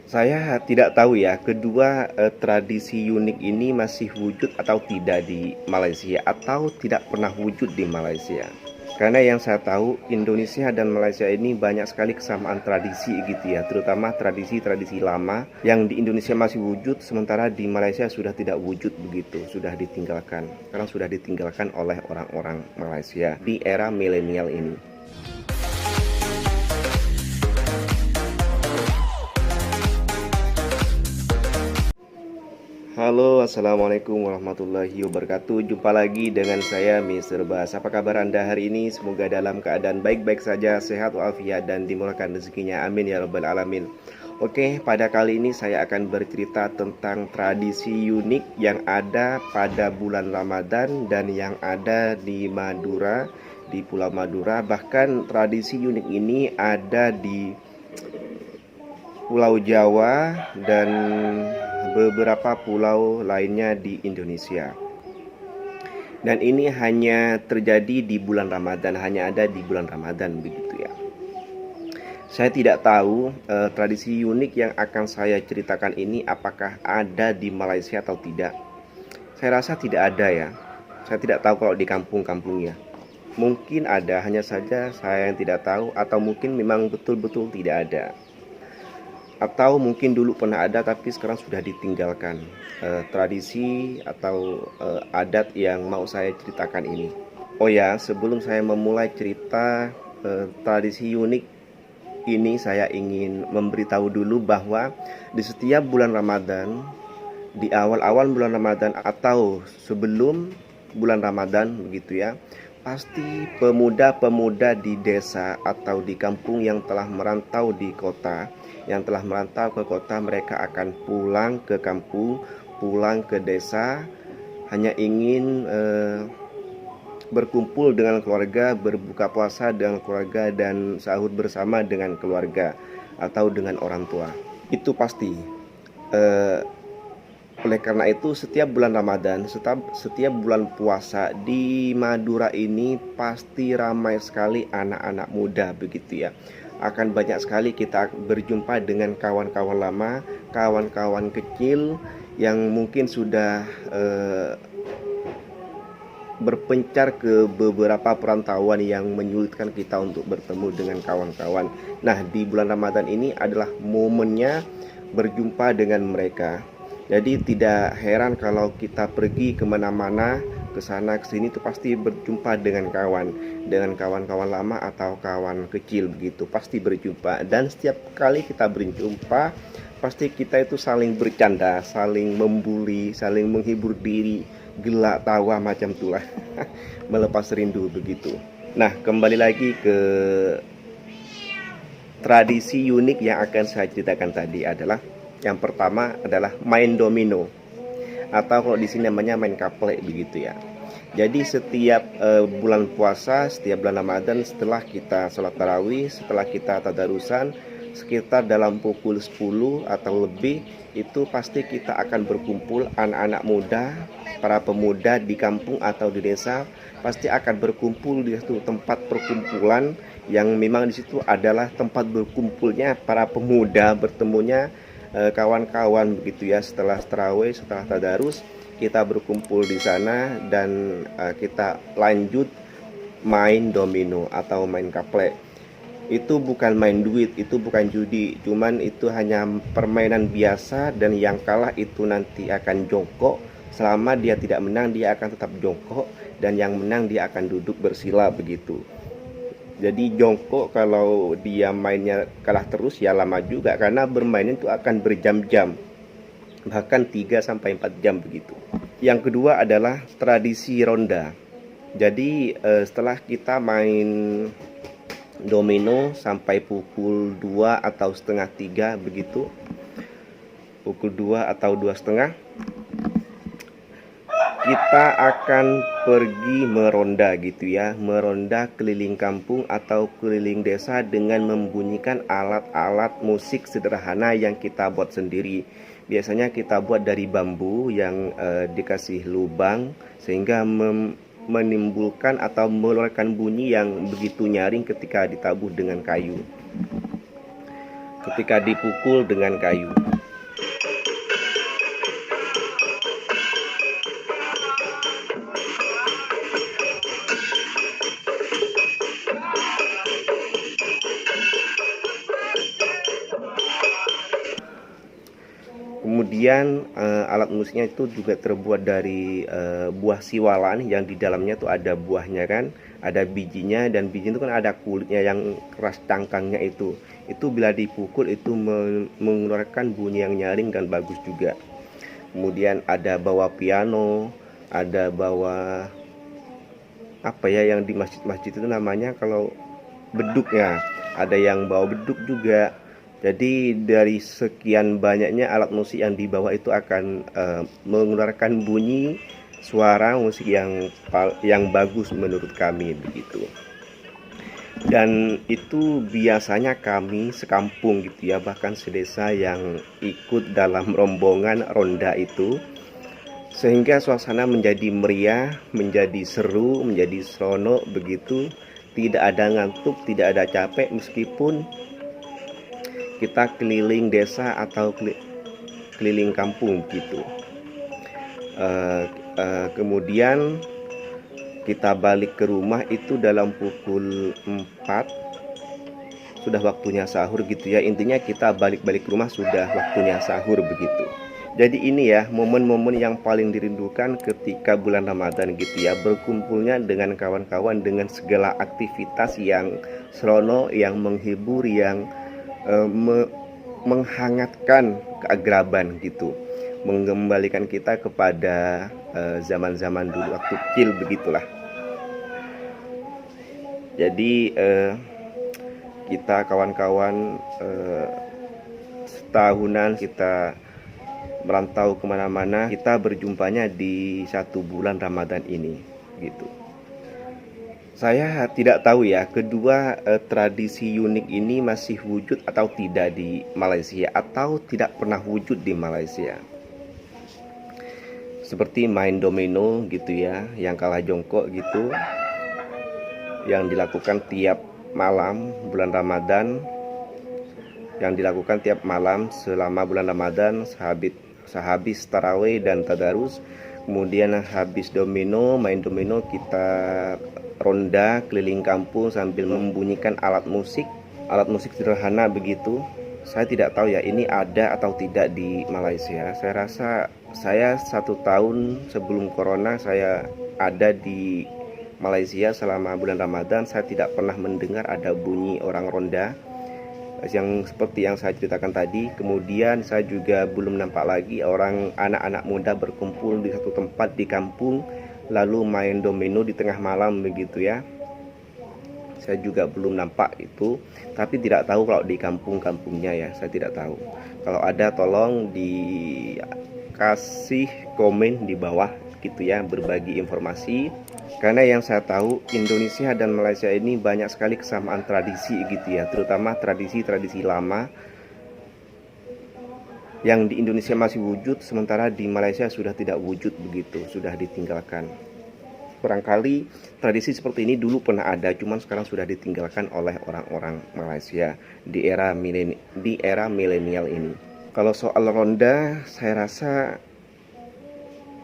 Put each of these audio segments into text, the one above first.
Saya tidak tahu ya, kedua tradisi unik ini masih wujud atau tidak di Malaysia, atau tidak pernah wujud di Malaysia. Karena yang saya tahu, Indonesia dan Malaysia ini banyak sekali kesamaan tradisi gitu ya, terutama tradisi-tradisi lama yang di Indonesia masih wujud, sementara di Malaysia sudah tidak wujud begitu, sudah ditinggalkan. Karena sudah ditinggalkan oleh orang-orang Malaysia di era milenial ini. Halo, assalamualaikum warahmatullahi wabarakatuh. Jumpa lagi dengan saya, Mr. Bas. Apa kabar Anda hari ini? Semoga dalam keadaan baik-baik saja, sehat walafiat, dan dimurahkan rezekinya. Amin ya rabbal alamin. Oke, pada kali ini saya akan bercerita tentang tradisi unik yang ada pada bulan Ramadan dan yang ada di Madura, di Pulau Madura. Bahkan tradisi unik ini ada di Pulau Jawa dan beberapa pulau lainnya di Indonesia. Dan ini hanya terjadi di bulan Ramadan, hanya ada di bulan Ramadan begitu ya. Saya tidak tahu tradisi unik yang akan saya ceritakan ini apakah ada di Malaysia atau tidak. Saya rasa tidak ada ya. Saya tidak tahu kalau di kampung-kampungnya. Mungkin ada, hanya saja saya yang tidak tahu, atau mungkin memang betul-betul tidak ada. Atau mungkin dulu pernah ada tapi sekarang sudah ditinggalkan tradisi atau adat yang mau saya ceritakan ini. Oh ya, sebelum saya memulai cerita tradisi unik ini, saya ingin memberitahu dulu bahwa di setiap bulan Ramadan, di awal-awal bulan Ramadan atau sebelum bulan Ramadan begitu ya, pasti pemuda-pemuda di desa atau di kampung yang telah merantau di kota, yang telah merantau ke kota, mereka akan pulang ke kampung, pulang ke desa, hanya ingin berkumpul dengan keluarga, berbuka puasa dengan keluarga, dan sahur bersama dengan keluarga atau dengan orang tua. Itu pasti. Oleh karena itu, setiap bulan Ramadan, setiap bulan puasa di Madura ini pasti ramai sekali anak-anak muda begitu ya. Akan banyak sekali kita berjumpa dengan kawan-kawan lama, kawan-kawan kecil yang mungkin sudah berpencar ke beberapa perantauan yang menyulitkan kita untuk bertemu dengan kawan-kawan. Nah, di bulan Ramadan ini adalah momennya berjumpa dengan mereka. Jadi tidak heran kalau kita pergi kemana-mana, ke sana ke sini, itu pasti berjumpa dengan kawan-kawan lama atau kawan kecil begitu, pasti berjumpa. Dan setiap kali kita berjumpa, pasti kita itu saling bercanda, saling membuli, saling menghibur diri, gelak tawa macam itulah. Melepas rindu begitu. Nah, kembali lagi ke tradisi unik yang akan saya ceritakan tadi adalah, yang pertama adalah main domino, atau kalau di sini namanya main kaplek begitu ya. Jadi setiap bulan puasa, setiap bulan Ramadan, setelah kita sholat tarawih, setelah kita tadarusan, sekitar dalam pukul 10 atau lebih, itu pasti kita akan berkumpul, anak-anak muda, para pemuda di kampung atau di desa pasti akan berkumpul di satu tempat perkumpulan yang memang di situ adalah tempat berkumpulnya para pemuda, bertemunya kawan-kawan begitu ya. Setelah tarawih, setelah tadarus, kita berkumpul di sana dan kita lanjut main domino atau main kaplek. Itu bukan main duit, itu bukan judi, cuman itu hanya permainan biasa, dan yang kalah itu nanti akan jongkok. Selama dia tidak menang, dia akan tetap jongkok, dan yang menang dia akan duduk bersila begitu. Jadi jongkok kalau dia mainnya kalah terus ya lama juga, karena bermain itu akan berjam-jam, bahkan 3 sampai 4 jam begitu. Yang kedua adalah tradisi ronda. Jadi setelah kita main domino sampai pukul 2 atau setengah 3 begitu, pukul 2 atau 2:30, kita akan pergi meronda gitu ya, meronda keliling kampung atau keliling desa dengan membunyikan alat-alat musik sederhana yang kita buat sendiri. Biasanya kita buat dari bambu yang dikasih lubang sehingga menimbulkan atau mengeluarkan bunyi yang begitu nyaring ketika ditabuh dengan kayu. ketika dipukul dengan kayu. Kemudian alat musiknya itu juga terbuat dari buah siwalan yang di dalamnya tuh ada buahnya kan, ada bijinya, dan biji itu kan ada kulitnya yang keras cangkangnya itu. Itu bila dipukul itu mengeluarkan bunyi yang nyaring dan bagus juga. Kemudian ada bawa piano, ada bawa apa ya yang di masjid-masjid itu namanya kalau beduknya, ada yang bawa beduk juga. Jadi dari sekian banyaknya alat musik yang dibawa itu akan mengeluarkan bunyi suara musik yang bagus menurut kami begitu. Dan itu biasanya kami sekampung gitu ya, bahkan sedesa yang ikut dalam rombongan ronda itu, sehingga suasana menjadi meriah, menjadi seru, menjadi seronok begitu. Tidak ada ngantuk, tidak ada capek, meskipun kita keliling desa atau keliling kampung gitu. Kemudian kita balik ke rumah itu dalam pukul 4, sudah waktunya sahur gitu ya. Intinya kita balik-balik ke rumah sudah waktunya sahur begitu. Jadi ini ya momen-momen yang paling dirindukan ketika bulan Ramadan gitu ya, berkumpulnya dengan kawan-kawan dengan segala aktivitas yang serono, yang menghibur, yang menghangatkan keagraban gitu, mengembalikan kita kepada zaman-zaman dulu waktu kecil begitulah. Jadi kita kawan-kawan setahunan kita merantau kemana-mana, kita berjumpanya di 1 bulan Ramadan ini gitu. Saya tidak tahu ya, kedua tradisi unik ini masih wujud atau tidak di Malaysia, atau tidak pernah wujud di Malaysia. Seperti main domino gitu ya, yang kalah jongkok gitu, yang dilakukan tiap malam bulan Ramadan, yang dilakukan tiap malam selama bulan Ramadan, sehabis tarawih dan tadarus. Kemudian habis domino, main domino, kita ronda keliling kampung sambil membunyikan alat musik sederhana begitu. Saya tidak tahu ya ini ada atau tidak di Malaysia. Saya rasa saya 1 tahun sebelum corona saya ada di Malaysia selama bulan Ramadan, saya tidak pernah mendengar ada bunyi orang ronda yang seperti yang saya ceritakan tadi. Kemudian saya juga belum nampak lagi anak-anak muda berkumpul di satu tempat di kampung lalu main domino di tengah malam begitu ya. Saya juga belum nampak itu, tapi tidak tahu kalau di kampung-kampungnya ya, saya tidak tahu. Kalau ada tolong dikasih komen di bawah gitu ya, berbagi informasi. Karena yang saya tahu Indonesia dan Malaysia ini banyak sekali kesamaan tradisi gitu ya, terutama tradisi-tradisi lama yang di Indonesia masih wujud, sementara di Malaysia sudah tidak wujud begitu, sudah ditinggalkan. Barangkali tradisi seperti ini dulu pernah ada, cuman sekarang sudah ditinggalkan oleh orang-orang Malaysia di era milenial ini. Kalau soal ronda, saya rasa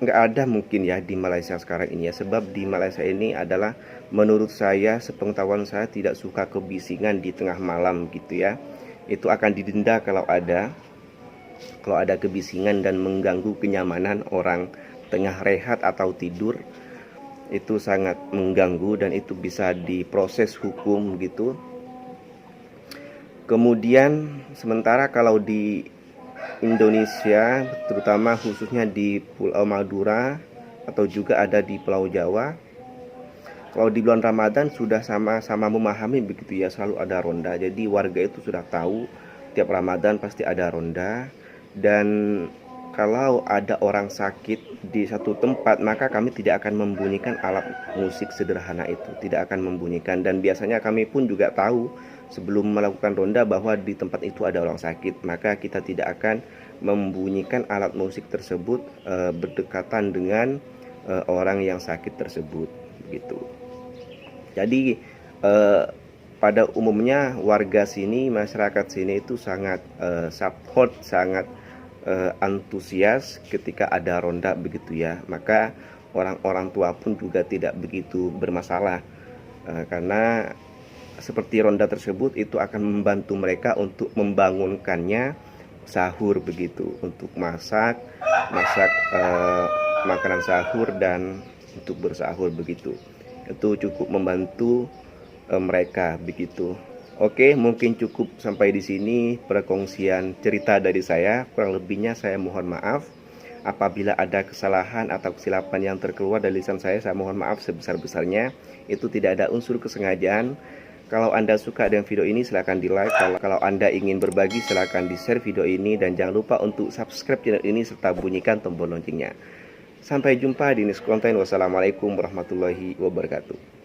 nggak ada mungkin ya di Malaysia sekarang ini ya, sebab di Malaysia ini adalah menurut saya, sepengetahuan saya, tidak suka kebisingan di tengah malam gitu ya. Itu akan didenda kalau ada kebisingan dan mengganggu kenyamanan orang tengah rehat atau tidur. Itu sangat mengganggu dan itu bisa diproses hukum gitu. Kemudian sementara kalau di Indonesia, terutama khususnya di Pulau Madura atau juga ada di Pulau Jawa, kalau di bulan Ramadan sudah sama-sama memahami begitu ya, selalu ada ronda. Jadi warga itu sudah tahu tiap Ramadan pasti ada ronda. Dan kalau ada orang sakit di satu tempat, maka kami tidak akan membunyikan alat musik sederhana itu, tidak akan membunyikan. Dan biasanya kami pun juga tahu sebelum melakukan ronda bahwa di tempat itu ada orang sakit, maka kita tidak akan membunyikan alat musik tersebut berdekatan dengan orang yang sakit tersebut gitu. Jadi pada umumnya warga sini, masyarakat sini itu sangat support, sangat antusias ketika ada ronda begitu ya. Maka orang-orang tua pun juga tidak begitu bermasalah, karena seperti ronda tersebut itu akan membantu mereka untuk membangunkannya sahur begitu, untuk masak makanan sahur dan untuk bersahur begitu. Itu cukup membantu mereka begitu. Oke, mungkin cukup sampai di sini perkongsian cerita dari saya. Kurang lebihnya saya mohon maaf. Apabila ada kesalahan atau kesilapan yang terkeluar dari lisan saya mohon maaf sebesar-besarnya. Itu tidak ada unsur kesengajaan. Kalau Anda suka dengan video ini silahkan di like. Kalau Anda ingin berbagi silahkan di share video ini. Dan jangan lupa untuk subscribe channel ini serta bunyikan tombol loncengnya. Sampai jumpa di next konten. Wassalamualaikum warahmatullahi wabarakatuh.